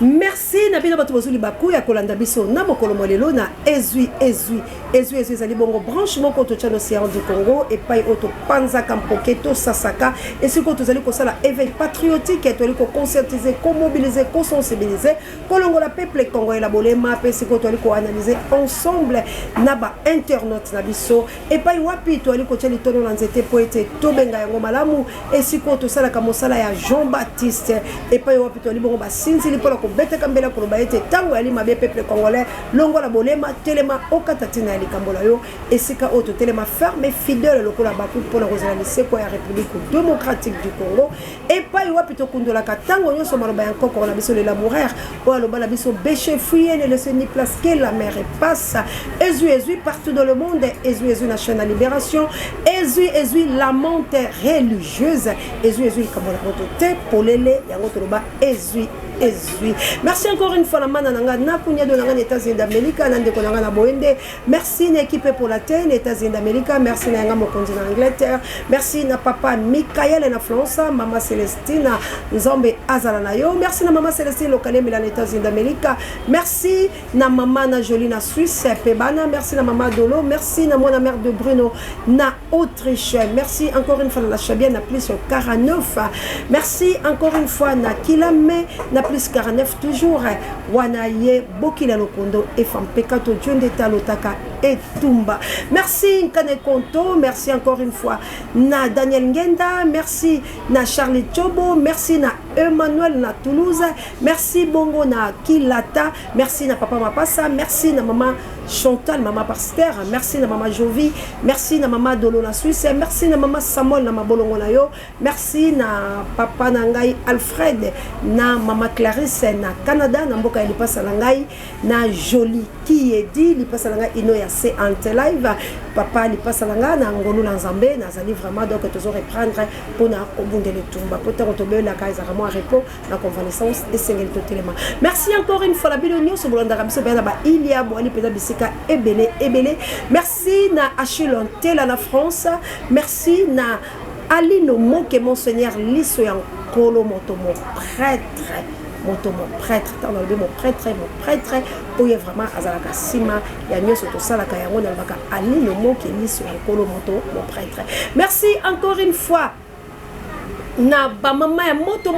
Merci Nabina Batubozuli Bakou ya kolanda biso na mokolo molelo na ezui ezali bongo branchement contre l'océan du Congo et pai auto panza kampoketo sasaka et ce que tous allez kosala éveil patriotique et toliko conscientiser, mobiliser, sensibiliser kolongo la peuple congolais la bolema pe ce que toliko analyser ensemble naba internaute na biso et pai wapi toliko tchali tono lanzete poete tobenga yango malamu et ce que to sala kamosala ya Jean-Baptiste et pai wapi toliko bongo ba sinzili pour bete kambela ko ba ete tango ali mabe peuple congolais longo la bolema telema okatatina ali kambola yo esika auto telema ferme fidèle lokola baku pour la rosalise ko ya République démocratique du Congo et pas yo pito kundola katango nyoso maloba yanko ko na biso le laboureur o aloba la biso béché fouiller le seni place que la mer passe ezui partout dans le monde ezui national libération ezui la monte religieuse ezui kambola rotote polele yango toloba ezui. Merci encore une fois la manananga na kunya de les États-Unis d'Amérique nande konanga na boende merci na équipe pour la terre les États-Unis d'Amérique merci na nga mokonzi na Angleterre merci na papa Michael na France maman Célestine Nzombe azala na yo merci na maman Célestine lokale mais les États-Unis d'Amérique merci na maman na Jolie na Suisse Pebana merci na maman Dolo merci na mona mère de Bruno na Autriche merci encore une fois la Chabienne na plus 49 merci encore une fois na Kilame na plus 49 toujours wanaye bokila lokondo et femme pekato Dieu d'État lotaka et tumba merci Nkane Konto merci encore une fois na Daniel Ngenda merci na Charlie Chobo merci na Emmanuel na Toulouse merci bongo na Kilata merci na papa Mapassa merci na maman Chantal maman Pasteur merci na maman Jovi merci na maman Dolo na Suisse merci na maman Samuel na mabolongo na yo merci na papa Nangai Alfred na maman Clarisse na Canada na mboka ili pasa ngai na Jolie qui est dit li pasa ngai ino ya c'est ante live papa li pasa ngai na ngolu na Nzambe na zali vraiment donc toujours reprendre pour na obundele tumba pour te retrouver la kaisa vraiment repos la convalescence et sengel totelema merci encore une fois la bilonio so bolanda rabiso bana ba ilia bo ali peza bisika ebele merci na Achille Tela la France merci na Ali no moke monseigneur liso ya kolo moto mon prêtre dans le mon prêtre où il y a vraiment azalaka sima ya nyoso to sala ka yango na baka Ali no moke liso ya kolo moto mon prêtre merci encore une fois na ba mama ya moto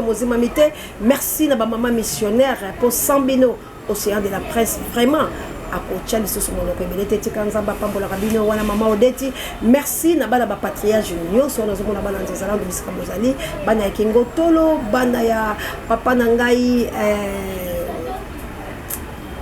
mozimamite merci na ba mama missionnaire pour Sambino océan de la presse vraiment à Kochali sur mon localité Tikanzamba Pambola Rabino wana mama Odeti merci na bala ba patriarche nyonso na zomona bana nzala ndo bisika bozali bana ya Kingo Tolo bana ya papa nangai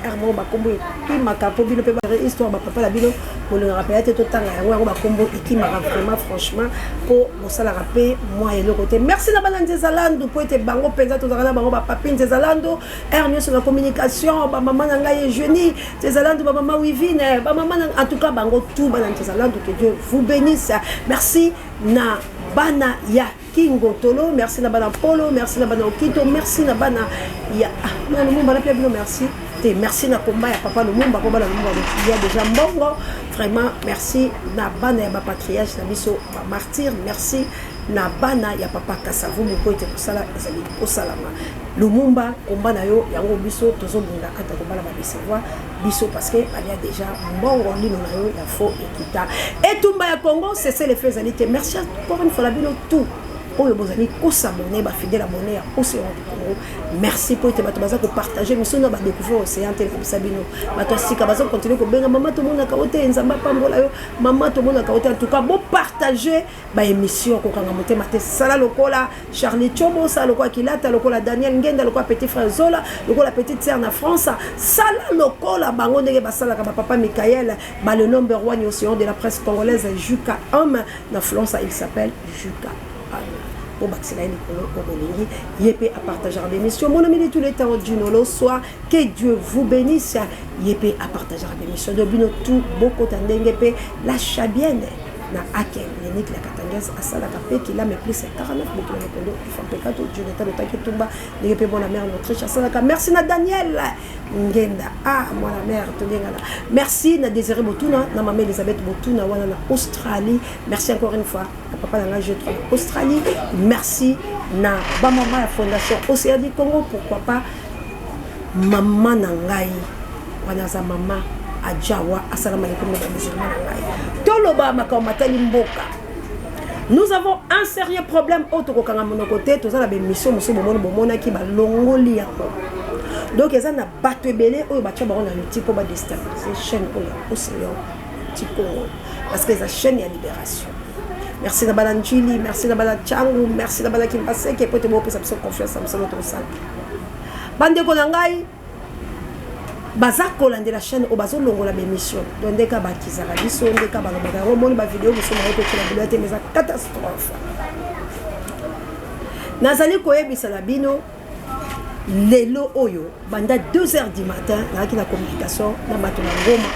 Hermo bakombo kimaka po bino pe ba histoire ba papa la bino pour le rappeler tout temps yango bakombo ikimaka vraiment franchement pour mosala rappeler moi et le côté merci na bana nzalando po ete bango penza to zakana bango ba papi nzalando hernie sur la communication ba maman nangai jeuni nzalando ba maman Wivine ba maman en tout cas bango tout bana nzalando que Dieu vous bénisse merci na bana ya Kingo Tolo merci na bana Polo merci na bana Okito merci na bana ya non le monde bana bino merci merci na combat ya papa Lumumba combat la Lumumba il y a déjà mbongo vraiment merci na bana ya ba patriarche na biso ba martyr merci na bana ya papa Kasavu moko ete kusala ezali osalama Lumumba combat na yo yango biso tozobunda ata kobala ba recevoir biso parce que il y a déjà mbongo lino na yo ya faux ekita et tumba ya Congo c'est les faitsalité merci encore une fois la bino tout oyo bozali ko s'abonner ba fidèle abonné à Océan du Congo merci pour te bato baza ko partager mission na ba découvrir Océan tel comme Sabino bato sika baza continuer ko benga maman to mona ka ote nzamba pambola yo maman to mona ka ote en tout cas bon partager ba émission ko kanga motema te sala lokola Charlie Chobo sala lokola Kilata lokola Daniel Ngenda lokola petit frère Zola lokola petite sœur na France sala lokola bango ndenge basala ka papa Michael ba le number 1 Océan de la presse congolaise Juka homme na France il s'appelle Juka pour Baxila et Yépé à partager l'émission. Mon ami de tous les temps du Nolo, soit que Dieu vous bénisse. Yépé à partager l'émission. De Bino tout, beaucoup d'endengépé, la chabienne, na Aken, l'énique la Catalogne. congolaise à Salakapé qui l'a mais plus c'est 49 Burkina Faso il faut pécat tout Jonathan Otaketumba les pays bon la mère notre Salaka merci na Daniel Ngenda ah moi la mère tolengala merci na Désiré Botuna na maman Elisabeth Botuna wana na Australie merci encore une fois à papa na je trouve Australie merci na ba maman la fondation Océan du Congo pourquoi pas maman na ngai wana za maman Adjawa, assalamu alaikum nous avons un sérieux problème autre que mon côté, tous la mission monsieur bomona qui ba longoli donc ils ont battu belé ou battu baron un petit peu déstabiliser chaîne pour l'océan Congo parce que la chaîne est libération. Merci d'abord Njili, merci d'abord Changu, merci d'abord Kimpase qui peut te montrer sa confiance en notre salle. Bande konangai baza kolande la chaîne au bazo longo la émission donc des cas bakizara biso des cas balobaka romoni ba vidéo biso na ko tela bilate mais ça catastrophe nazali koyebisa la bino lelo oyo banda 2h du matin na ki na communication na bato na ngoma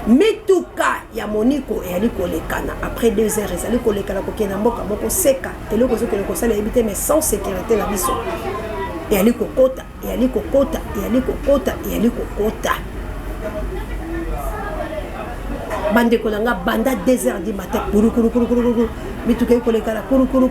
mituka ya moniko et ali kolekana après 2h ezali kolekana ko kena mboka moko seka eloko zo ko sala ebité mais sans sécurité la biso et ali kokota et ali kokota et ali kokota et ali kokota bande kolanga banda 2h du matin kuru mituka kolekana kuru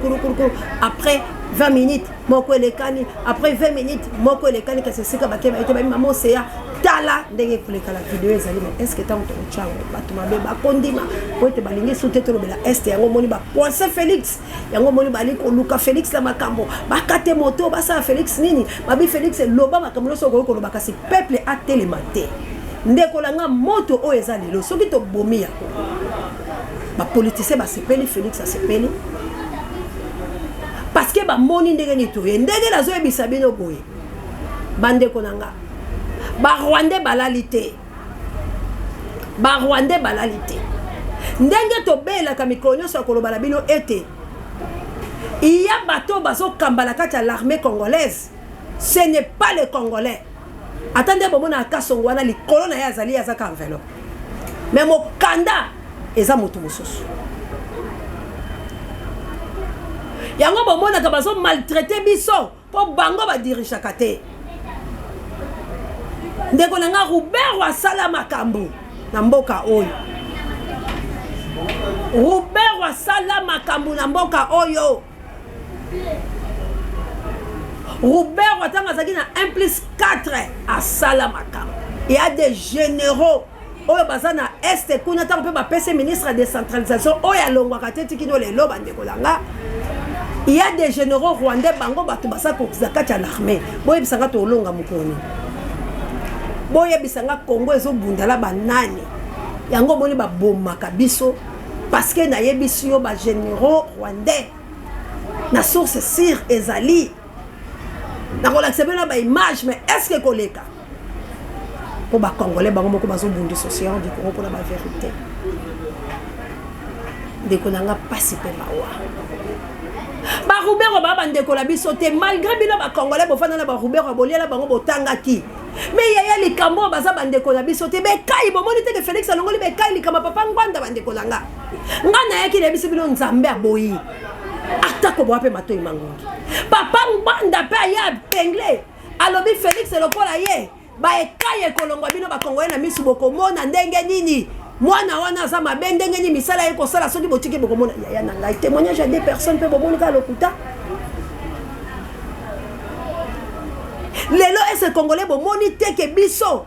après 20 minutes moko elekani après 20 minutes moko elekani que c'est sika bakeba ete ba maman c'est ya tala ndenge kolekana vidéo ezali mais est-ce que tant to chango batu mabe ba kondima ko ete balingi soute to lobela est yango moni ba Poisson Félix yango moni bali ko Luka Félix la makambo bakate moto basa Félix nini babi Félix loba makambo so ko loba kasi peuple a télématé ndeko langa moto o ezali lo soki to bomi ya ba politicien ba sepeli Félix a sepeli parce que ba moni ndenge ni toye ndenge la zo ebisa bino boye bande konanga ba Rwandais balalité ndenge to bela ka mikonyo so ko lobala bino ete il y a bateau bazo kambala kati à l'armée congolaise ce n'est pas les Congolais attendez bomona kasongo wana likolo na ya azali azaka enveloppe mais mo kanda eza moto mosusu yango bomona ka bazo maltraiter biso po bango ba dirige kate ndeko nanga Robert wa sala makambo na mboka oyo Robert wa sala makambo na mboka oyo Robert wa tanga zaki na 1+4 à sala makambo il y a des généraux oyo bazana est kuna ta pe ba PC ministre de décentralisation oyo alongwa kateti kino lelo bandeko langa il y a des généraux rwandais bango batu basa ko zakati à l'armée boye bisanga to longa mukoni boye bisanga Congo ezo bundala banani yango moni ba bomaka biso parce que na yebisi yo ba généraux rwandais na source sire ezali na ko l'accepter na ba image mais est-ce que koleka pour ba congolais bango moko bazo bundi social du Congo pour la vérité de konanga pasi pe bawa ba Robert ba bandeko la biso te malgré bino ba congolais bo fana na ba Robert ba bolia la bango botanga ki mais yaya likambo baza bandeko la biso te be kai bo moni te que Félix alongoli be kai likama papa ngwanda bandeko langa ngana yaki le biso bino nzambe aboyi atako bo ape mato imangongi papa ngwanda pe ya pengle alobi Félix lokola ye ba ekai ekolongwa bino ba congolais na misu bokomona ndenge nini mwana wana za mabende ngeni misala yeko sala soki botiki bokomona yaya na ngai témoignage à des personnes pe bomoni ka lokuta lelo est ce congolais bomoni te ke biso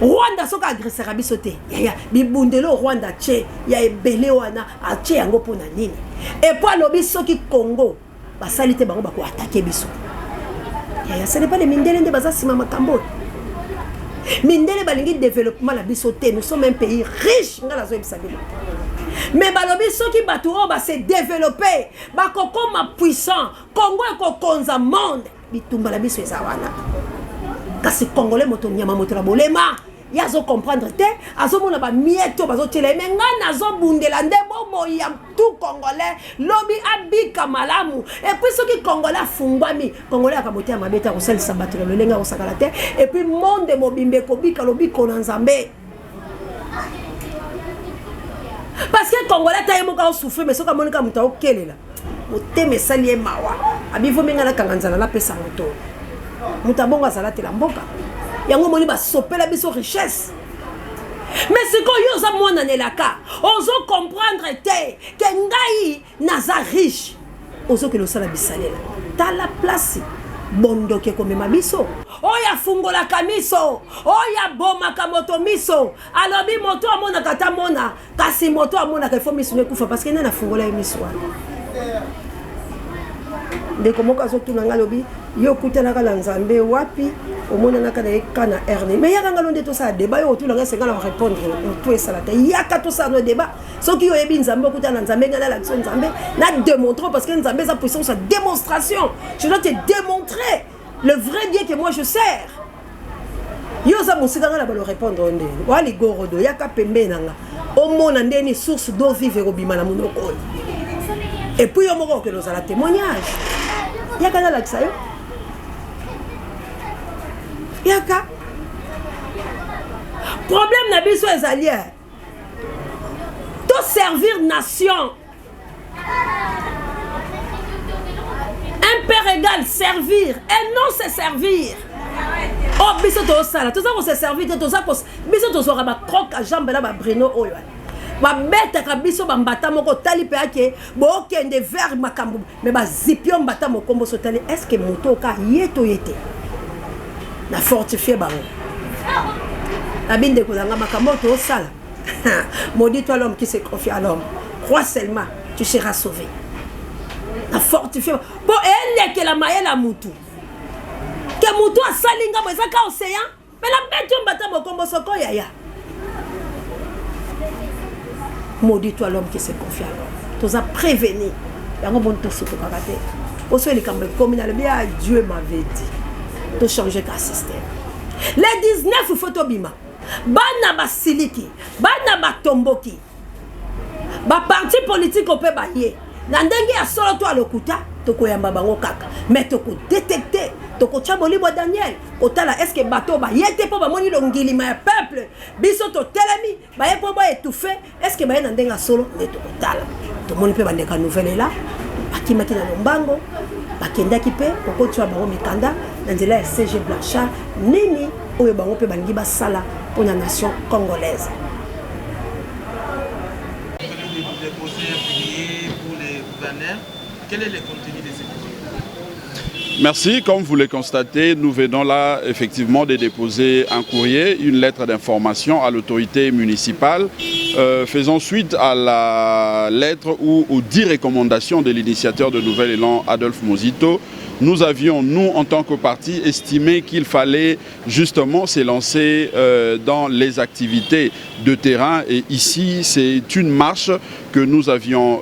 Rwanda soka agressera biso te yaya bibundelo Rwanda che ya ebele wana a che yango pona nini et puis lobi soki Congo ba salite bango ba ko attaquer biso yaya ce n'est pas les mindele nde baza sima makambo mindele balingi développement la biso te nous sommes un pays riche ngala zo ebisabelo mais balobi soki bato o ba se développer ba kokoma puissant Congo eko konza monde bitumba la biso eza wana kasi congolais moto nyama moto la bolema yazo comprendre te azomona ba mieto bazotela mais ngana zo bundela nde bomo ya tout congolais lobi abika malamu et puis soki congolais afungwami congolais akamotea mabeta ko sel sabato le lenga osakala te et puis monde mobimbe ko bika lobi ko na nzambe Parce que Congolais taille mon souffrir mais ce que mon cas muta okele là. Moté mais salié mawa. Abi vo menga na kanganzala la pesa moto. Muta bonga zala te la mboka. Yango moni ba sopela biso richesse. Mais ce qu'on y a mona nelaka, ozo comprendre te que ngai naza riche. Ozo que le sala bisalela. Ta la place bondo ke komema biso. Oya fungola kamiso, oya boma kamoto miso. Alors bi moto amona kata mona, kasi moto amona ka faut miso kufa parce que nana fungola miso. Ndeko moka zo tunanga lobi yo kutelaka la nzambe wapi omona naka na ekana erne mais yaka ngalo ndeto sa débat yo tulanga senga la répondre tout et ça la yaka to sa no débat soki yo yebi nzambe kutana nzambe ngala la action nzambe na démontrer parce que nzambe sa puissance sa démonstration je dois te démontrer le vrai Dieu que moi je sers yo za musika ngala ba le répondre ndé wali gorodo yaka pembe nanga omona ndeni source d'eau vive robima na munoko et puis yo moko que nous a la témoignage yaka na la ksayo yaka problème na biso ezali to servir nation un père égal servir et non se servir oh biso to sala to ça ko se servir to ça ko biso to sora ba croque à jambe là ba brino oyo ba beta ka biso ba mbata moko tali pe ake bo kende vers makambu mais ba zipio mbata mokombo so tali est-ce que moto ka yeto yete na fortifier bango la binde ko nga makambo to sala maudit toi l'homme qui se confie à l'homme crois seulement tu seras sauvé na fortifier bon elle que la maye la mutu que mutu asalinga mo ezaka océan mais la bête mbata mokombo soko yaya maudit toi l'homme qui se confie à l'homme tu as prévenu yango bon to soko kakate oso les kambe communal bien Dieu m'avait dit de changer ka système. Les 19 photobima, bana basiliki, bana batomboki, ba parti politique au pe baye. Nandenge ya solo to alokuta, toko yamba bango kaka. Mais toko détecter, toko chaboli bo Daniel, otala est-ce que bato ba yete po ba moni longili ma peuple, biso to telemi, ba ye po ba étouffé, est-ce que ba ndenga solo ne toko tala. To moni pe bandeka nouvelle là, bakimaki na lombango. Bakendaki pe okotua bango mikanda na nzela ya CG Blanchard nini oyo bango pe balingi basala pour la nation congolaise. Vous venez de déposer un billet pour les gouverneurs. Quel est le contenu de ce billet? Merci. Comme vous le constatez, nous venons là effectivement de déposer un courrier, une lettre d'information à l'autorité municipale. Faisons suite à la lettre ou aux 10 recommandations de l'initiateur de Nouvel Élan, Adolphe Mozito. Nous avions, nous, en tant que parti, estimé qu'il fallait justement s'élancer dans les activités de terrain. Et ici, c'est une marche que nous avions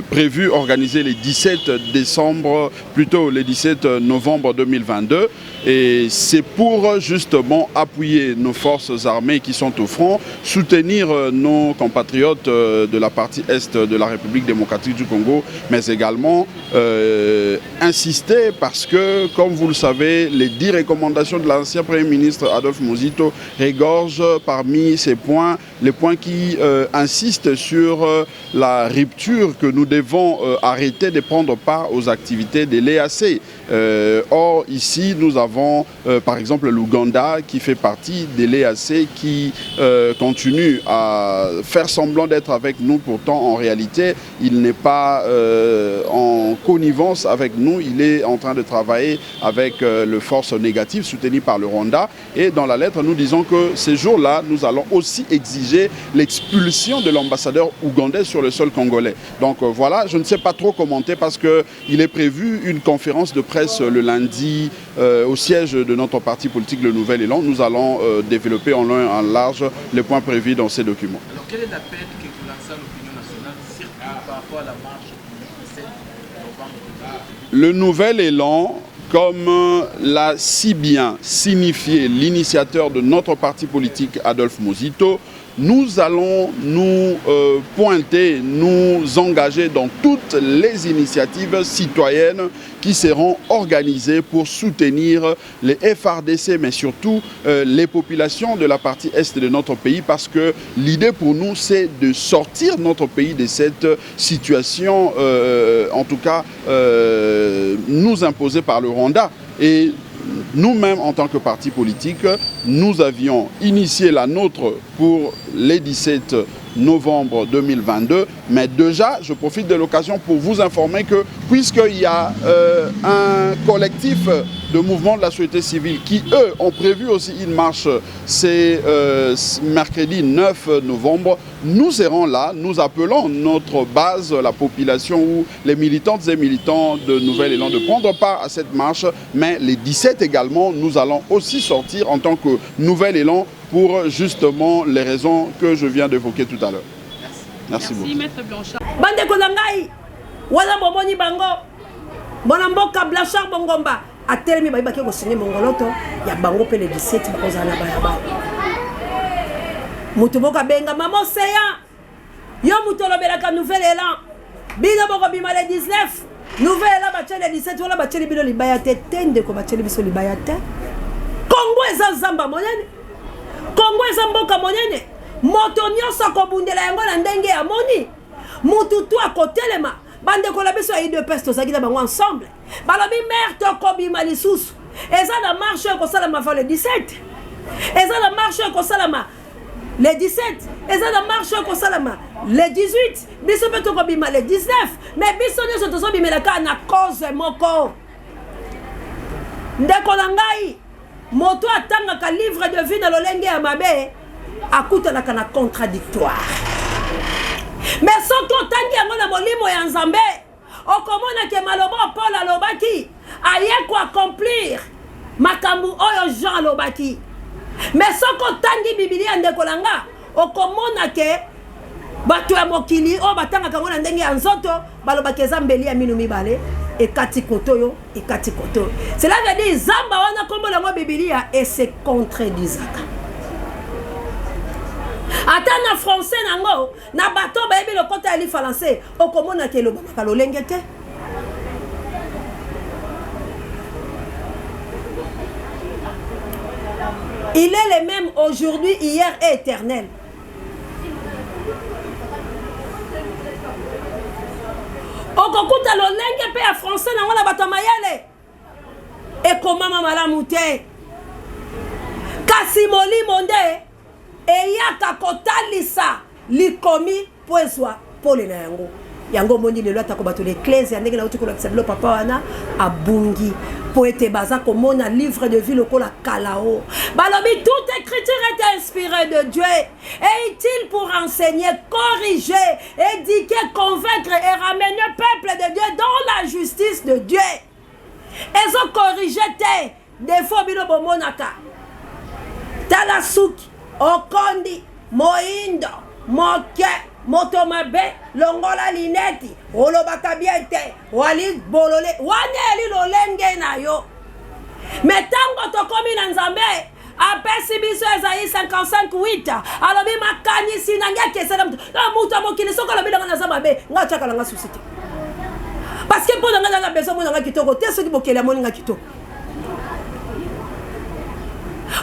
prévu organiser le 17 décembre, plutôt le 17 novembre 2022. Et c'est pour justement appuyer nos forces armées qui sont au front, soutenir nos compatriotes de la partie est de la République démocratique du Congo, mais également insister parce que, comme vous le savez, les 10 recommandations de l'ancien Premier ministre Adolphe Mozito regorgent parmi ces points, les points qui insistent sur la rupture que nous devons arrêter de prendre part aux activités de l'EAC. Or, ici, nous avons par exemple l'Ouganda qui fait partie de l'EAC qui continue à faire semblant d'être avec nous. Pourtant, en réalité, il n'est pas en connivence avec nous. Il est en train de travailler avec les forces négatives soutenues par le Rwanda. Et dans la lettre, nous disons que ces jours-là, nous allons aussi exiger l'expulsion de l'ambassadeur ougandais sur le sol congolais. Donc voilà, je ne sais pas trop commenter parce qu'il est prévu une conférence de presse le lundi au siège de notre parti politique, le Nouvel Élan. Nous allons développer en long et en large les points prévus dans ces documents. Alors quel est l'appel que vous lancez à l'opinion nationale, surtout par rapport à la marche du 17 novembre? Le Nouvel Élan, comme l'a si bien signifié l'initiateur de notre parti politique Adolphe Mozito, nous allons nous pointer, nous engager dans toutes les initiatives citoyennes qui seront organisées pour soutenir les FRDC, mais surtout les populations de la partie est de notre pays, parce que l'idée pour nous, c'est de sortir notre pays de cette situation, en tout cas nous imposée par le Rwanda. Et nous-mêmes, en tant que parti politique, nous avions initié la nôtre pour les 17 novembre 2022. Mais déjà, je profite de l'occasion pour vous informer que, puisqu'il y a un collectif de mouvements de la société civile qui, eux, ont prévu aussi une marche, c'est mercredi 9 novembre, nous serons là, nous appelons notre base, la population ou les militantes et militants de Nouvel Élan de prendre part à cette marche, mais les 17 également, nous allons aussi sortir en tant que Nouvel Élan pour justement les raisons que je viens d'évoquer tout à l'heure. Merci beaucoup. Merci, Maître Blanchard. Bande Konangai, wala bomoni bango, bonamboka Blanchard Bongomba, a telemi ba ibaki ko signer mongoloto, ya bango pe le 17 ba kozana ba ya ba. Mutu boka benga mamo seya, yo mutu lobelaka Nouvel Élan, bino boko bima le 19, Nouvel Élan ba tchele 17, wala ba tchele bino libaya te, tende ko ba tchele biso libaya te. Kongo eza zamba monene, Kongo eza mboka monene. Moto nyonso kobundela yango na ndenge ya moni. Mutu tu akotelema. Bande ko la biso ya de pesto zaki na bango ensemble. Balobi mère to kobima lisusu. Eza na marche ko sala ma le 17. Eza na marche ko sala ma le 17. Eza na marche ko sala ma le 18. Biso pe to kobima le 19. Mais biso nyonso to so bimela ka na cause moko. Ndeko na ngai. Moto atanga livre de vie na lolenge ya mabe. Akutanaka na contradictoire. Mais soki otangi yango na molimo ya Nzambe, okomona ke maloba Paul alobaki aye ko accomplir makambu oyo Jean alobaki. Mais soki otangi Biblia ndeko langa, okomona ke bato ya mokili o batangaka ngo na ndenge ya nzoto balobaki eza mbeli ya minu mibale ekati kotoyo ekati kotoyo. Cela veut dire zamba wana kombo lango Biblia et se contredisaka. Ata na français nango na bato bayebi le côté ali français okomona ke lobaka lolenge te. Il est le même aujourd'hui, hier et éternel. Okokuta lolenge pe ya français nango na bato mayele ekomama malamu te. Kasi molimo nde eyaka kotalisa likomi poezwa pole na yango. Yango moni lelo atako bato l'ecclésia ndenge na uti kolakisa bilo papa wana abungi poete baza komona livre de vie lokola kalao. Balobi toute écriture est inspirée de Dieu et utile pour enseigner, corriger, éduquer, convaincre et ramener le peuple de Dieu dans la justice de Dieu. Ezo corriger te défaut bino bomonaka. Talasuki Okondi, Moindo, Moke, Motomabe, Longola Lineti, Olobaka Biente, Wali Bolole, Waneli Lolenge na yo. Mais tango tokomi na Nzambe, apesi biso Esaïe 55:8, alobi makanisi na ngeke sela mutu. Na mutu amokili soko alobi na Nzambe be, nga chaka na susite. Parce que pour nga na besoin mo nga kitoko, te soki bokeli amoni nga kitoko.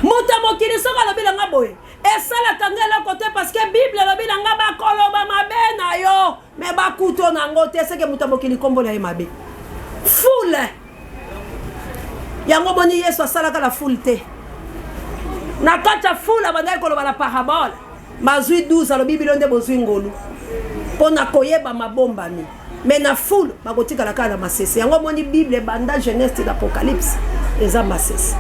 Mutu amokili soko alobi na boye. Et ça la kangela côté parce que Bible la Bible nga ba koloba mabe na yo mais ba kuto na ngote c'est que mutamokili kombo na mabe foule yango boni Yesu asalaka la foule te na kata foule abandai koloba la parabole mazui 12 alo Bible nde bozui ngolu pona koyeba mabombami mais na foule bakotika la kala masese yango boni Bible banda Genèse et l'Apocalypse eza masese.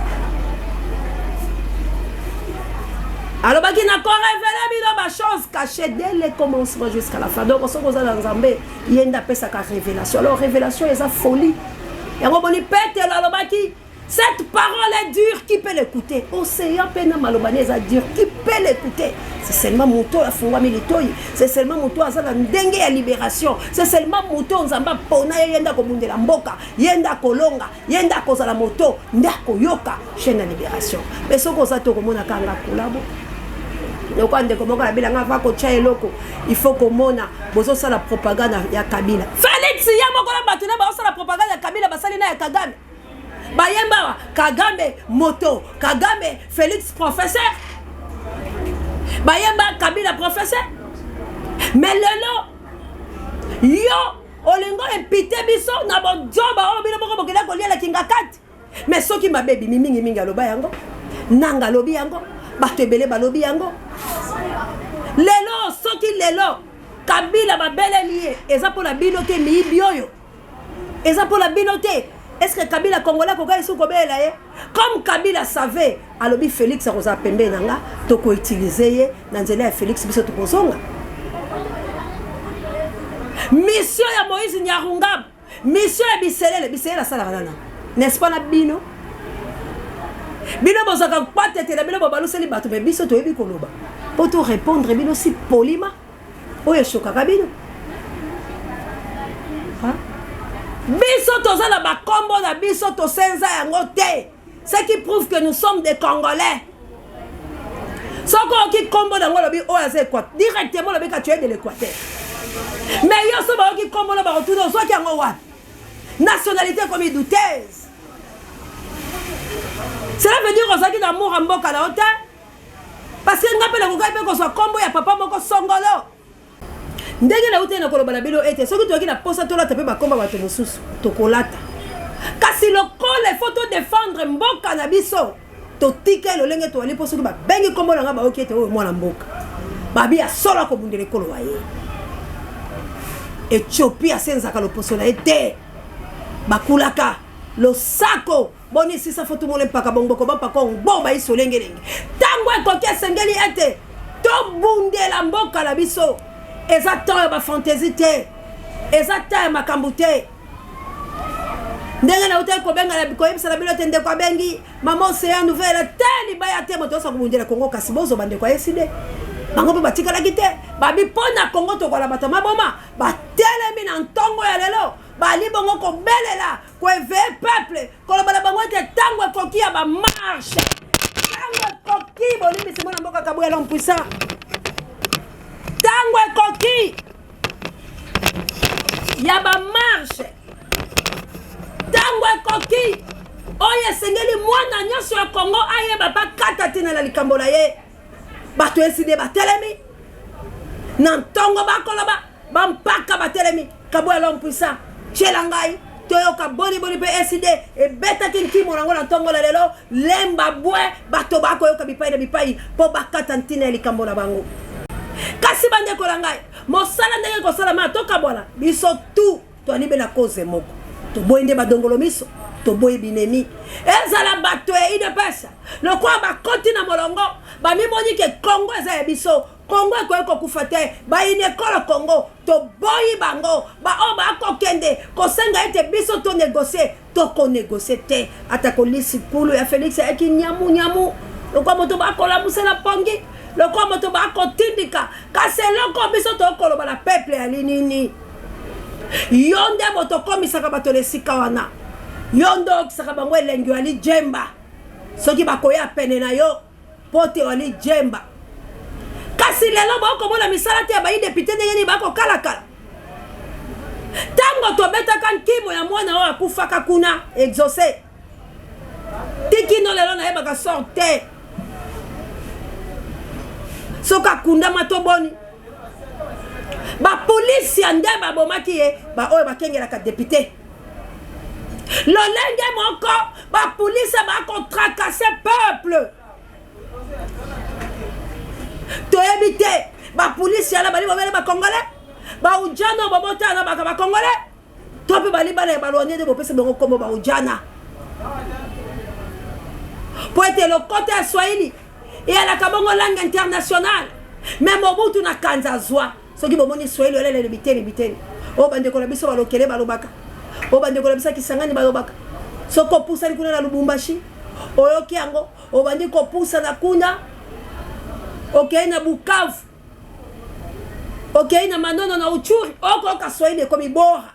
Alors, il n'a pas révélé des choses cachées dès le commencement jusqu'à la fin. Donc, on se pose dans Zambé, il y a une révélation. Alors, révélation, c'est folie. Et on dit, cette parole est dure, qui peut l'écouter? Océan pena malobanese est dur, qui peut l'écouter? C'est seulement Mouto à Fungwa Militoy, c'est seulement Mouto à Dengue à Libération, c'est seulement Mouto en Zamba Pona Yenda Komunde la Mboka, Yenda Kolonga, Yenda Kozala Moto, Ndako Yoka, chaîne à Libération. Mais ce qu'on s'attend au Kanga Kulabo. Donc quand on commence à Kabila va kocha eloko, il faut qu'on mona bozo ça la propagande ya Kabila. Félix ya moko na batuna ba ça la propagande ya Kabila basali na ya Kagame. Bayemba Kagame moto, Kagame Félix professeur. Bayemba Kabila professeur. Mais lelo yo olingo epité biso na bon job o bino moko bokela kolia la kinga kat. Mais soki mabebi mingi aloba yango, nanga lobi yango, bato ebele balobi yango. Lelo soki lelo Kabila babele lié, eza pour la binoté mi bioyo. Eza pour la binoté. Est-ce que Kabila Congolais koka isu kobela ye? Comme Kabila savait, alobi Félix akoza pembe nanga, toko utiliser ye na nzela ya Félix biso tokozonga. Mission ya Moïse Nyarungam, mission ya Biselele la sala nana. N'est-ce pas na bino? Bino bozaka pas tete na bino babaluseli bato be biso to yebi koloba. Pour te répondre bino si polima. Oye shokaka bino. Biso toza na ba kombo na biso to senza yango te. Ce qui prouve que nous sommes des Congolais. Soko ki kombo na ngolo bi oya Équateur. Directement le bika tu es de l'Équateur. Mais yo so ba ki kombo na ba retourner so ki yango wat. Nationalité comme douteuse. Cela veut dire que nous avons un mboka na hôtel. Parce que nous avons un combo ya papa moko songolo. Ndenge na hôtel na koloba na bilo ete soki toki na posa to la taper ba komba bato mosusu to kolata. Kasi lokole il faut to défendre mboka na biso. To tika lo lenge to ali poso ba bengi kombo na ba okete o mwana mboka. Babi ya solo ko bundele kolo waye. Ethiopia senzaka lo poso na ete. Bakulaka lo sako boni sisa foto mole mpaka bongo ko bapa ko bomba iso lengelenge tango ekoki esengeli ete to bundela mboka la biso exactement ba fantaisie te exactement makambo te ndenge na hotel ko benga na biko yebisa na bilo tende kwa bengi mama océan nouvelle teli baya te moto sa ko bundela Congo kasi bozo bande kwa eside bango pe batika la kite babi pona Congo to kwa la batama boma ba telemi na ntongo ya lelo bali bongo ko belela ko eve peuple ko la bango te tango koki ya ba marche tango koki boli bisi mona mboka kabuya l'homme puissant tango koki ya ba marche tango koki oye sengeli mwana nyoso ya Congo aye ba kata tina la likambo na ye bato eside ba telemi na ntongo ba ko la ba mpaka ba telemi kabuya l'homme puissant Chelangai, toyoka boni pe SID e beta kinki monango na tongo la lelo lemba bwe bato bako yoka bipai po bakata ntine likambo na bango kasi bande ko langai mosala ndenge ko sala ma toka bwana biso tu to alibe na cause moko to boyende badongolo miso to boye binemi ezala bato e ide pesa lokwa ba koti na molongo ba mimoni ke Congo eza ya biso Congo eko kufate ba inekolo Congo to boyi bango ba o ba kokende ko senga ete biso to négocier to ko négocier te atako lisi kulu ya Félix eki nyamu lokwa moto ba kola musela pongi lokwa moto ba ko tindika kasi loko biso to koloba la peuple ya linini yonde moto komisaka bato lesika wana yondo kisaka bango elengi wali jemba soki bakoya pene na yo pote wali jemba kasi lelo bako mona misala te ba député ndenge ni bako kala tango to beta kan kimo ya mwana wa kufaka kuna exaucé tikino lelo na yeba ka sorte soka kunda matoboni ba police ande ba bomaki ye ba oyo bakengela ka député lolenge moko ba police ba ko tracasser peuple to éviter ba police ya la bali ba congolais ba ujana ba botana ba congolais to pe bali ba ba loné de bopese bango comme ba ujana pour être le côté swahili et à la kabongo langue internationale même Mobutu na kanza zwa soki bomoni swahili ole le biteni o bande ko la biso ba lokele ba lobaka o bande ko la bisa kisangani ba lobaka soko pusa ni kuna na Lubumbashi oyoki yango o bande ko pusa na kuna okay na Bukavu okay na Manono na Uchuri oko ka swahili ko bibora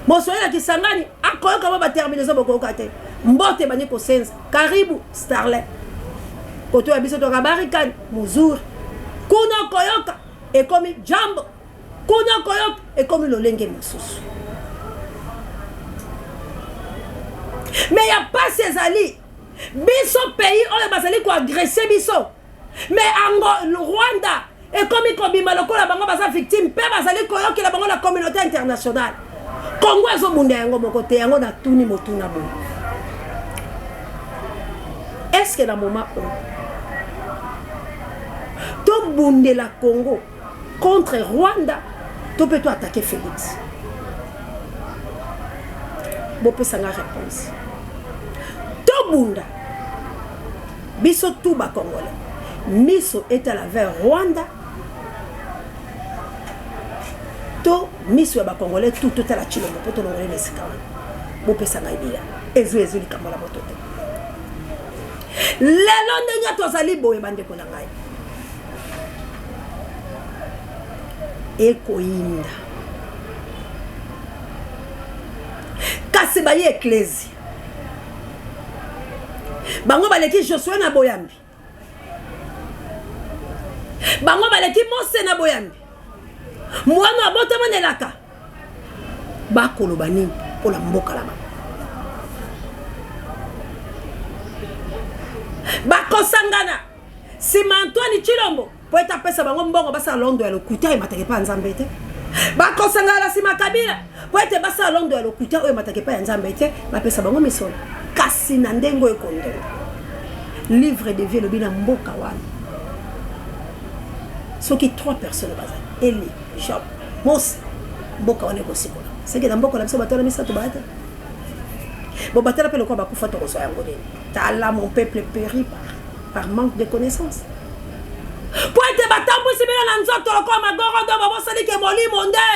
mo swahili kisangani akoyoka ba terminaison boko kate mbote bani ko senza karibu starlet koto ya biso toka barikani muzuri kuna koyoka ekomi jambo kuna koyoka ekomi lolenge mosusu mais ya pasi ezali biso pays oyo bazali koagresse biso mais ango Rwanda ekomi kobima lokola bango baza victime mpe bazali koyokela bango la communauté internationale Congo ezobunda yango moko te yango na tuni motuna boye est-ce que na moment oyo tobundela Congo contre Rwanda to peut attaquer Félix bopesanga réponse tobunda biso tout ba Congolais miso etala vers Rwanda to miso ya ba Congolais tout totala Chilombo poto longole lesika wana bopesanga ibia ezo likambola botote lelo ndenge tozali boye bandeko na ngai ekoyinda kasi baye eklesi bango baleki Josué na boyambi bango baleki Mose na boyambi mwana abotama nelaka bakoloba nini mpola mboka laba bakosangana sima Antoine Chilombo po eta pesa bango mbongo basa londo ya lokuta e matake pa nzambe te bakosangana sima Kabila po ete basa londo ya lokuta oyo matake pa nzambe te bapesa bango misolo kasi na ndengo ekondo livre de vie le bina mboka wana soki 3 personnes baza Eli Job Mose mboka wana ekosikola seke na mboka na biso batala misato bata bo batala pe lokwa bakufa to koso yango nini tala mon peuple périt par manque de connaissances poete batambwisi bino na nzoto lokwa magorodo babosali ke molimo nde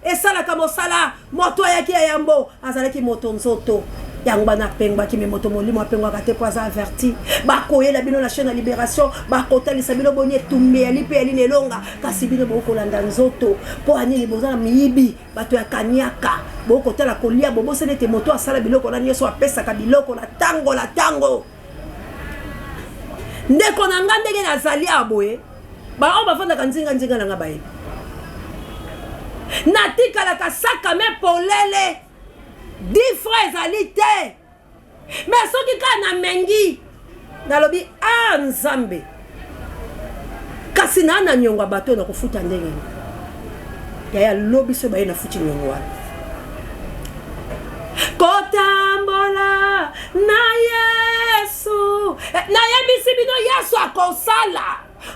esalaka mosala moto ayaki ya yambo azalaki moto nzoto yango bana pengwaki me moto molimo apengwaka te po aza averti bakoyela bino na chaîne ya libération bakotalisa bino boni etumbe yali mpe yali nelonga kasi bino bokolanda nzoto mpo anini boza na miyibi bato ya kaniaka bokotala kolia boboseli ete moto asala biloko nani nyonso apesaka biloko na tango ndeko na nga ndenge nazali aboye bao bafandaka nzinga na nga bayebi natikalaka saka me polele 10 frères ezali te mais soki kaka na mengi nalobi nzambe kasi na nyongo ya bato na kofuta ndenge yaya lobi so baye na futi nyongo wana kotambola na Yesu nayebisi bino Yesu akosala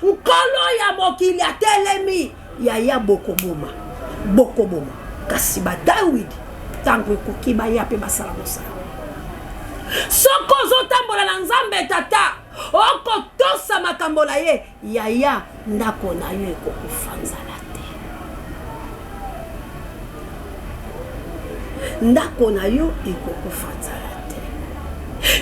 nkolo ya mokili atelemi yaya bokoboma kasi badawidi tango ekoki baya mpe basala mosala soko ozotambola na nzambe tata okotosa makambo na ye yaya ndako na yo ekokufa nzala te ndako na yo ekokufa nzala te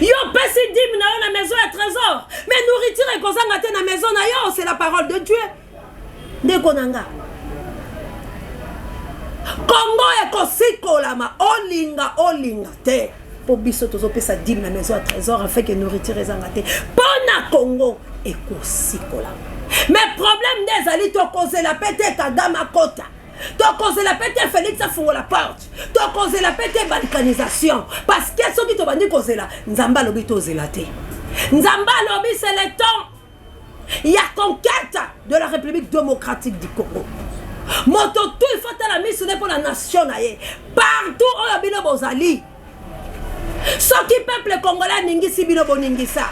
yo pesi dîme na yo na maison ya trésor mais nourriture ekozanga te na maison na yo c'est la parole de Dieu ndeko na nga Congo ekosikolama olinga te po biso tozopesa dîme na maison à trésor afin que nourriture ezanga te pona Congo ekosikolama mais problème des ali to causer la pété Kagame akota to causer la pété Félix afungo la porte to causer la pété balkanisation parce que soki to bandi causer la nzamba lobi to zela te nzamba lobi c'est le temps il y a conquête de la République démocratique du Congo moto tout il faut la mise pour la nation partout où la bino bozali soki peuple congolais ningisi bino boningisa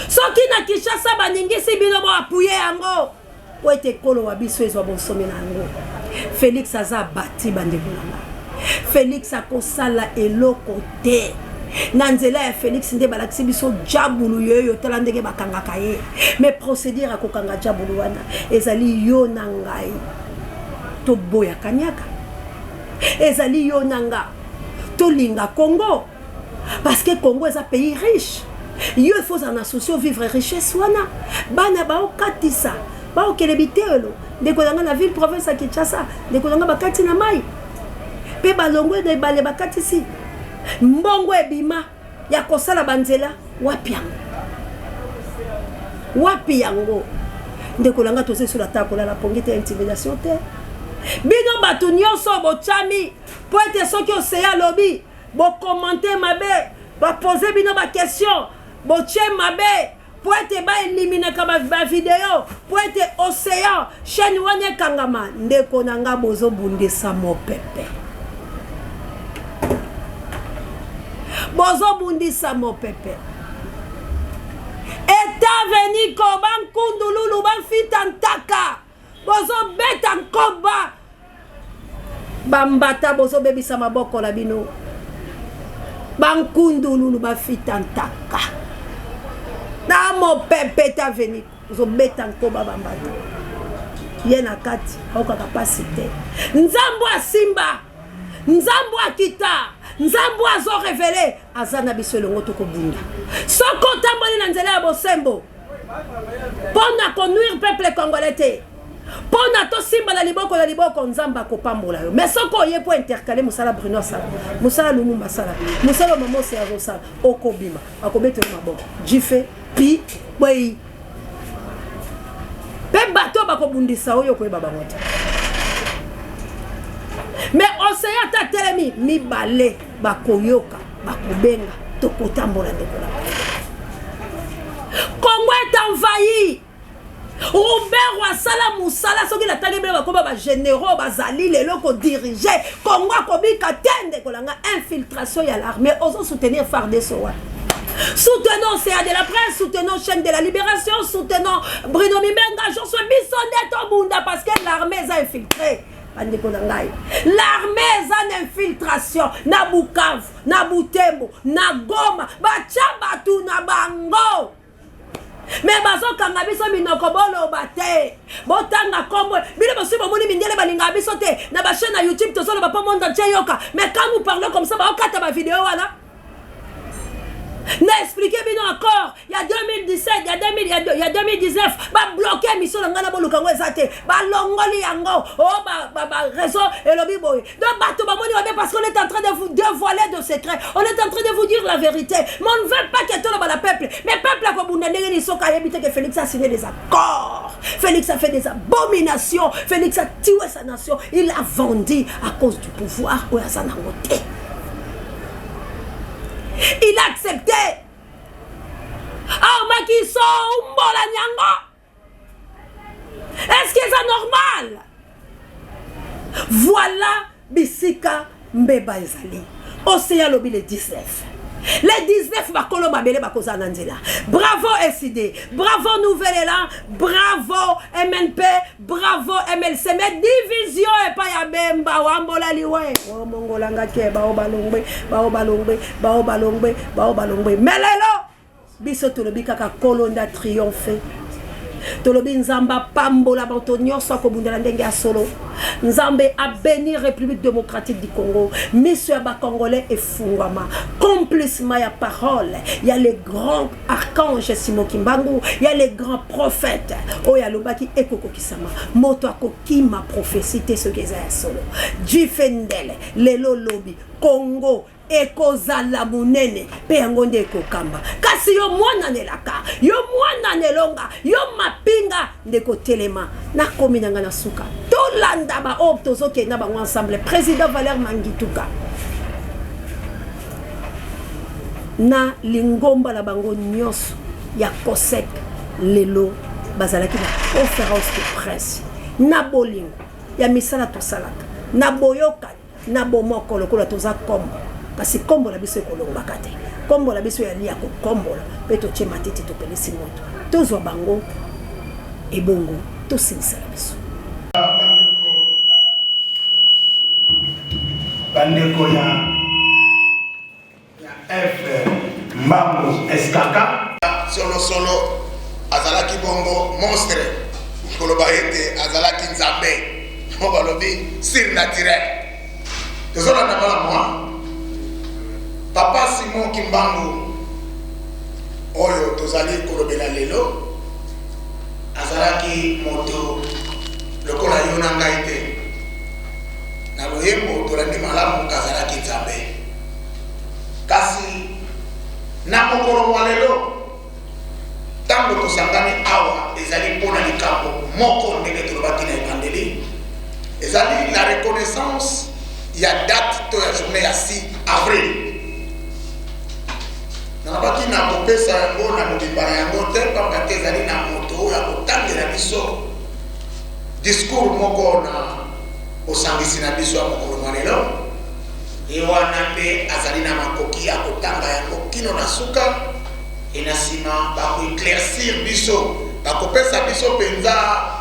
soki na Kinshasa baningisi bino bo appuyer yango po ete kolo wa biso ezwa bonsome na yango Félix aza bati bandeko nanga Félix akosala eloko te na nzela ya Félix nde balakisi biso jabulu yoyo tala ndenge bakangaka ye mais procédure akokanga jabulu wana ezali yo na ngai to boya kanyaka ezali yo nanga to linga Congo parce que Congo est un pays riche yo il faut en associer vivre richesse wana bana bao katisa bao kelebitelo ndeko nanga na ville province ya Kinshasa ndeko nanga bakati na mai pe balongwe de bale bakatisi mbongo ebima ya kosala banzela wapi yango wapi yango ndeko langa tose sur la table la pongite intimidation te bino bato nyonso bochami po ete soki oseya lobi bo commenter mabe ba poser bino ba question bo tie mabe po ete ba éliminer ka ba vidéo po ete océan chaîne wane kangama ndeko nanga bozo bundisa mopepe bozo bundisa mopepe États-Unis ko ban kundululu ban fitantaka bozo beta nkoba bambata bozo bebisa maboko la bino ban kundululu ban fitantaka na mopepe États-Unis bozo beta nkoba bambata yena kati oka capacité nzambo asimba nzambo akita nzambo azo révélé azana biso longo to kobunda soko tamboli na nzela ya bosembo pona conduire peuple congolais te pona to simba la liboko nzamba kopambola yo mais soko ye po intercaler musala Bruno sala musala Lumumba sala musala mamo se azo sala okobima akobetela maboko jife pi boy pe bato bakobundisa oyo ko baba ngota mais océan ta telemi mibale bakoyoka bakobenga tokotambola ndekola Congo est envahi Robert Ouassala Moussala soki la tagi bela bakoba ba généraux bazali lelo ko diriger Congo kobika tende kolanga infiltration ya l'armée oso soutenir FARDC wa soutenons CA de la presse, soutenons chaîne de la libération, soutenons Bruno Mibenga, je suis bisonné to bunda parce que l'armée a infiltré. L'armée a une infiltration na Bukavu, na Butembo, na Goma, bachabatu na bango. Mais bazo kanga biso minoko bolo bate. Botanga kombo, bile bosi bomoni mindele balinga biso te na ba chaîne na YouTube to solo ba pa monde entier yoka. Mais quand nous parlons comme ça, ba okata ba vidéo wala. N'a expliqué bien encore, il y a 2017, il y a 2019, bah bloqué mission ngana boluka ngwezate, bah longoli yango, oh bah réseau et lobby boy. Donc bateau bah moni parce qu'on est en train de vous dévoiler de secrets, on est en train de vous dire la vérité. Mais on ne veut pas que tout le peuple, mais peuple a comme ndenge soka habité que Félix a signé des accords. Félix a fait des abominations, Félix a tué sa nation, il a vendu à cause du pouvoir ou à sa nangote. Il a accepté. Ah, ma qui sont mbola nyango. Est-ce que c'est normal? Voilà Bisika Mbeba Ezali. Océan Lobby le 19. Les 19 bakolo babele bakoza nanzela. Bravo SID, bravo Nouvelle Élan, bravo MNP, bravo MLC. Mais division et pas ya bemba wambola liwe. O mongolanga ke bao balongbe. Melelo biso tolobi kaka kolonda triomphe. Tolobi nzamba pambola bato nyonso akobundela ndenge ya solo. Nzambe a béni République démocratique du Congo. Monsieur Aba Congolais et Fungwama. Complètement ya parole. Il y a les grands archanges Simo Kimbangu. Il y a les grands prophètes. Oya Lobaki Ekoko Kisama. Moto Akoki ma prophétie ce que c'est solo. Jifendele. Lelo Lobi. Congo. Ekozala munene pe yango nde ekokamba kasi yo mwana nelaka yo mwana nelonga yo mapinga ndeko telema na komi nanga na suka tolanda ba optozoke na bango ensemble président Valère Mangituka na lingomba la bango nyonso ya Kosek lelo bazalaki na conférence de presse na bolingo ya misala tosalaka na boyoka na bomoko lokola toza kombo kasi kombo la biso ekolonga kate kombo la biso ya lia ko kombo la peto che matiti to pelisi moto tozwa bango ebongo to sinisa la biso bandeko ya F Mbambo Eskaka solo azalaki bongo monstre koloba ete azalaki nzambe mo balobi surnaturel tozola na bala moi Papa Simon Kimbangu oyo tozali kolobela lelo azalaki moto lokola yo na ngai te na loyembo tolandi malamu kazalaki nzambe kasi na mokolo wa lelo ntango tosangani moko ndenge tolobaki na ebandeli ezali la reconnaissance ya date to ya journée ya 6 avril nalobaki na kopesa yango na mobimba na yango te pamba te ezali na moto oyo akotangela biso discours moko na osangisi na biso ya mokolo mwa lelo ye wana mpe azali na makoki ya kotanga yango kino na suka ena nsima bakoeclaircir biso bakopesa biso mpenza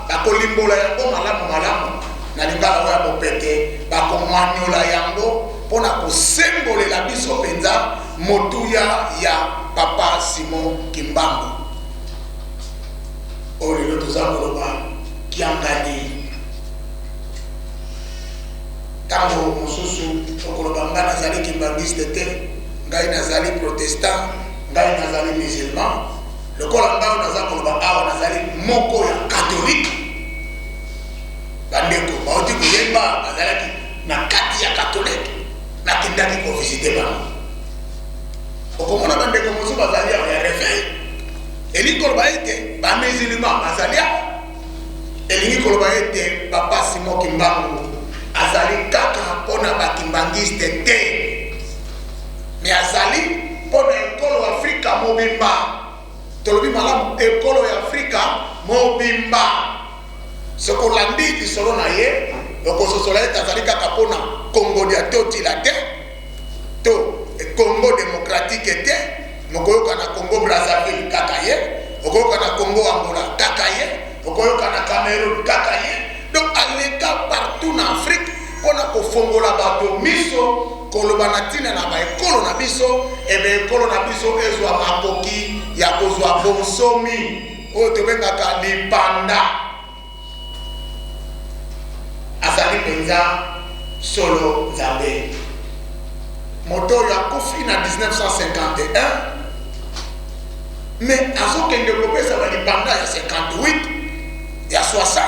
bakolimbola yango malamu na lingala oyo ya bopete bakomwanyola yango mpona kosembolela biso mpenza motuya ya papa Simon Kimbangu oyo lelo toza koloba kiangani ntango mosusu okoloba ngai nazali kimbangiste te ngai nazali protestant ngai nazali musulman lokola ngai naza koloba awa nazali moko ya katolike bandeko bauti koyemba bazalaki na kati ya katolike nakendaki kovisite bango okomona bandeko mosusu bazali awa ya réveil elingi koloba ete bamusulman bazali awa elingi koloba ete papa Simon Kimbangu azali kaka mpona bakimbangiste te me azali mpona ekolo Afrika mobimba tolobi malamu ekolo ya Afrika mobimba sokolandi lisolo na ye okososola ete azali kaka mpona Congo ya totila te to Congo démocratique te mokoyoka na Congo Brazzaville kaka ye okoyoka na Congo Angola kaka ye okoyoka na Cameroun kaka ye donc aleka partout na Afrique pona kofongola bato miso koloba na tina na baekolo na biso ebe ekolo na biso ezwa makoki ya kozwa bonsomi oyo tobengaka lipanda azali mpenza solo nzambe moto oyo akufi na 1951 mais azokende kopesa balipanda ya 58 ya 60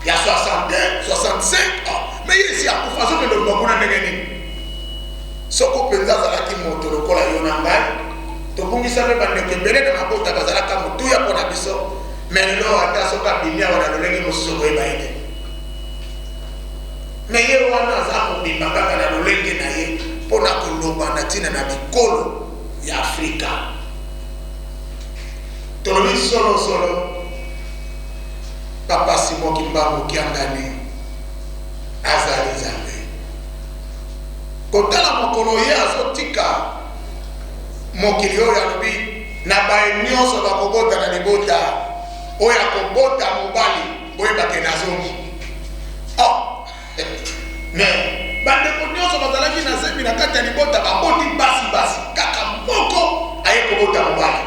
ya 61 65 mais yesi akufa azokende lobakuna ndenge nini soko mpenza azalaki moto lokola yo na ngai tobungisa mpe bandeko ebele na mabota bazalaka motuya mpo na biso mais lelo ata soki abimi awa na lolenge mosusu koyeba ete mais ye wana aza kobima kaka na lolenge na ye mpona koloba na ntina na bikolo ya Afrika tolobi solosolo papa Simon Kimbangu kiangani azali nzambe kotala mokolo ye azotika mokili oyo alobi na baye nyonso bakobota na libota oyo akobota mobali boyebake na zongi mais bandeko nyonso bazalaki na zembi na kati ya libota baboti basi kaka moko aye kobota mobali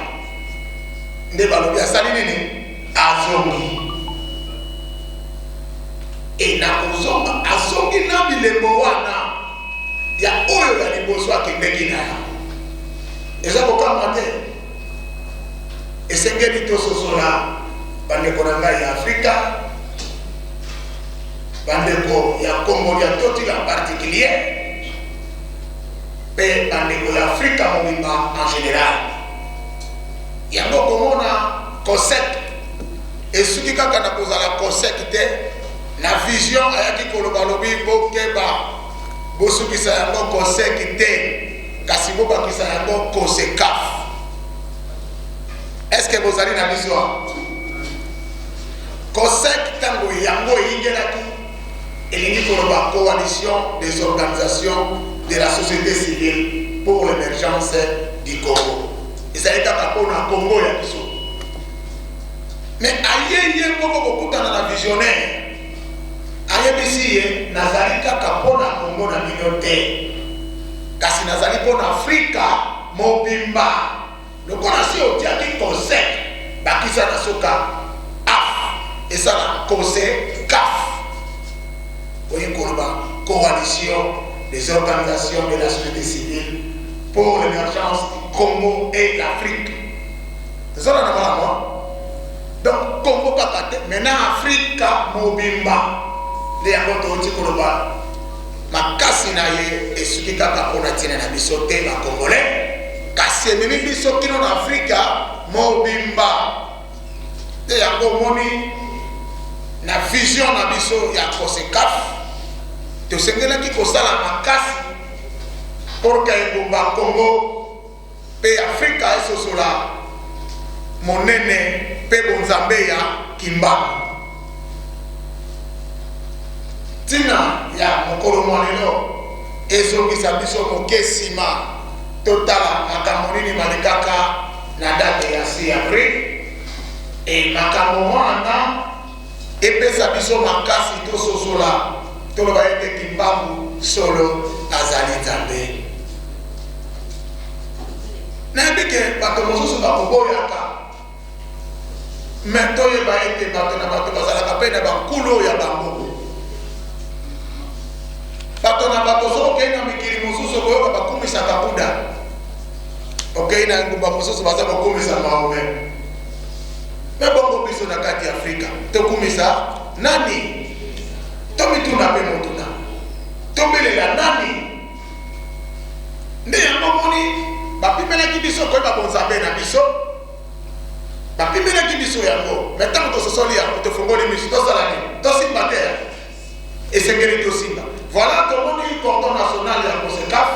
nde balobi asali nini azongi e na kozonga azongi na bilembo wana ya oyo ya liboso akendeki na yango eza kokamba te esengeli tososola bandeko na ngai ya Afrika bandeko ya Congo ya totila en particulier pe bandeko ya Afrika mobimba en général yango komona COSEC esuki kaka na kozala COSEC te na vision ayaki koloba lobi bokeba bosukisa yango COSEC te kasi bobakisa yango COSECAF est-ce que bozali na biso COSEC tango yango eyingelaki elingi koloba coalition des organisations de la société civile pour l'émergence du Congo ezali kaka mpona Congo ya biso mais ayeye moko kokutana na visionnaire ayebisi ye nazali kaka mpona Congo na bino te kasi nazali mpona Afrika mobimba lokola si otiaki COSEC bakisa na soka esala COSECAF oyi koloba coalition des organisations de la société civile pour l'émergence du Congo et l'Afrique ezala na malamu donc Congo kaka te maintenant Afrika mobimba nde yango touti koloba makasi na ye esuki kaka mpona ntina na biso te bakongolais kasi ememi biso kino na Afrika mobimba nde yango omoni na vision na biso ya COSECAF tosengelaki kosala makasi pour que engumba Congo pe Afrika esosola monene pe bonzambe ya kimbangu tina ya mokolo mwanelo ezongisa biso moke nsima totala makambo nini malekaka na date ya 6 avril e makambo wana epesa biso makasi tososola toloba ete kimbangu solo azali nzambe nayebi ke bato mosusu bakoboyaka me toyeba ete bato na bato bazalaka mpe na bankulu oyo ya bango bato na bato so okei na mikili mosusu koyoka bakumisaka buda okei na ngumba mosusu baza bakumisa maome me bongo biso na kati ya Afrika tokumisa nani tomituna mpe motuna tobelela nani nde yango moni bapimelaki biso koyeba bonzambe na biso bapimelaki biso yango me ntango tososoli yango tofongoli miso tosala nini tosimba te esengeli tosimba voilà tomoni cordon national ya COSECAF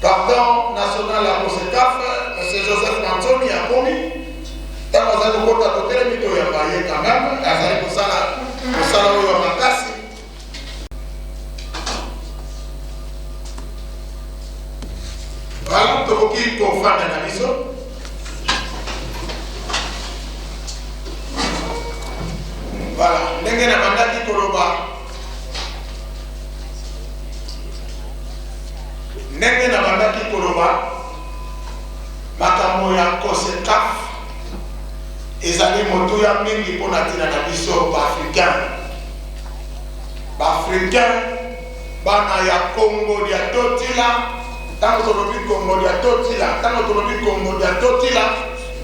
cordon national ya COSECAF M. Joseph Manzoni akomi ntango azali kokota totelemi toyamba ye quand même azali kosala oyo makasi voilà tokoki kofanda na biso voilà ndenge na bandaki koloba ndenge na bandaki koloba makambo ya COSECAF ezali motuya mingi mpona ntina na biso baafricain bana ya Congo ya totila ntango tolobi Congo ya totila ntango tolobi Congo ya totila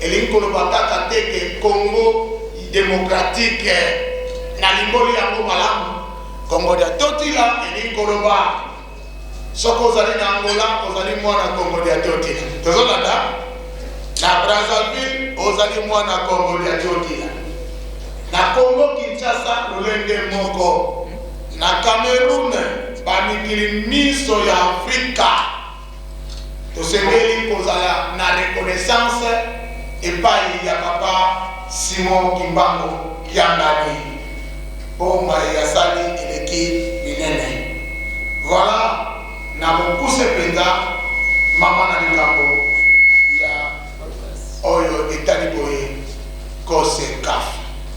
elingi koloba kaka teke Congo démocratique na limboli yango malamu Congo ya totila elingi koloba soki ozali na Angola ozali mwana Congo ya totila tozolanda na Brazzaville ozali mwana Congo ya totila na Congo Kinshasa lolenge moko na Cameroun bamikili miso ya Afrika tosengeli kozala na reconnaissance epai ya papa Simon Kimbangu Kiangani bomba ya sali eleki minene voilà na mokuse penza mama na likambo ya oyo etali boye COSECAF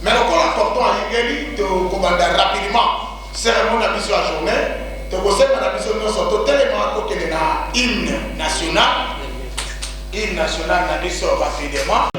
mais lokola tonton alingeli tokobanda rapidement cérémonie na biso ya journée tokosemba na biso nyonso totelema tokende na hymne national na biso rapidement.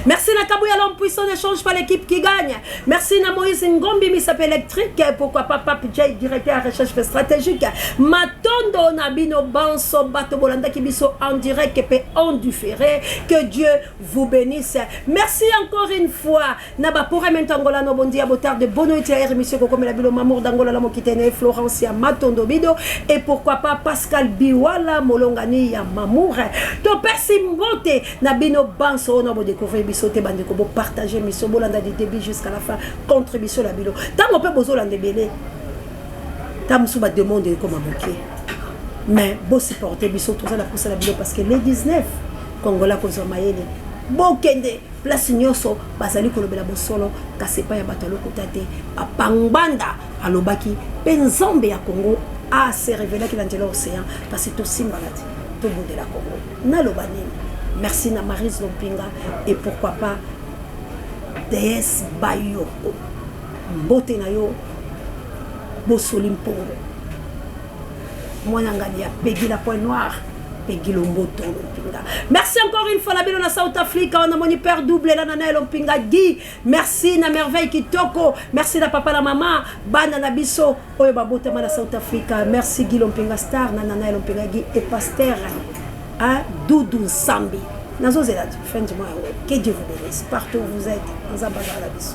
Merci Nakabouya, l'homme puissant ne change pas l'équipe qui gagne. Merci na Moïse Ngombi, Misap électrique. Pourquoi pas Pape Jay, directeur de recherche stratégique. Matondo Nabino Banso Bato Bolanda Kibiso en direct et en différé. Que Dieu vous bénisse. Merci encore une fois. Naba pour Mentangola no bondi abotar de Bono et Monsieur Kokom la Bilo Mamour d'Angola la Mokitene Florencia Matondo Bido. Et pourquoi pas Pascal Biwala Molongani ya Mamour. To Persimbote Nabino Banso on a découvert bisoté bande ko partager miso bolanda du début jusqu'à la fin contribution la bilo tant on peut bozo lande belé tam sou ba demande comme moké mais bo supporter biso tout ça la pousse la bilo parce que les 19 Congola ko zo mayele bokende place nyoso bazali ko lobela bosolo kasepa ya batalo kotate apangbanda alobaki penzambe ya Congo a se révéler qu'il dans l'océan parce que tout simbalati tout bout de la Congo na lobani. Merci na Marise Lompinga et pourquoi pas DS Bayo Mbote na yo Bosolim Pongo Mwanangani ya Peggy la Pointe Noire Peggy Lomboto Lompinga. Merci encore une fois la belle na South Africa on a mon père double la nana Lompinga Guy. Merci na merveille Kitoko. Merci na papa la maman Bana na biso oyo babota na South Africa. Merci Guy Lompinga Star na nana Lompinga Guy et pasteur Doudou Sambi. Que Dieu vous bénisse partout où vous êtes. Dans un bazar à la biso.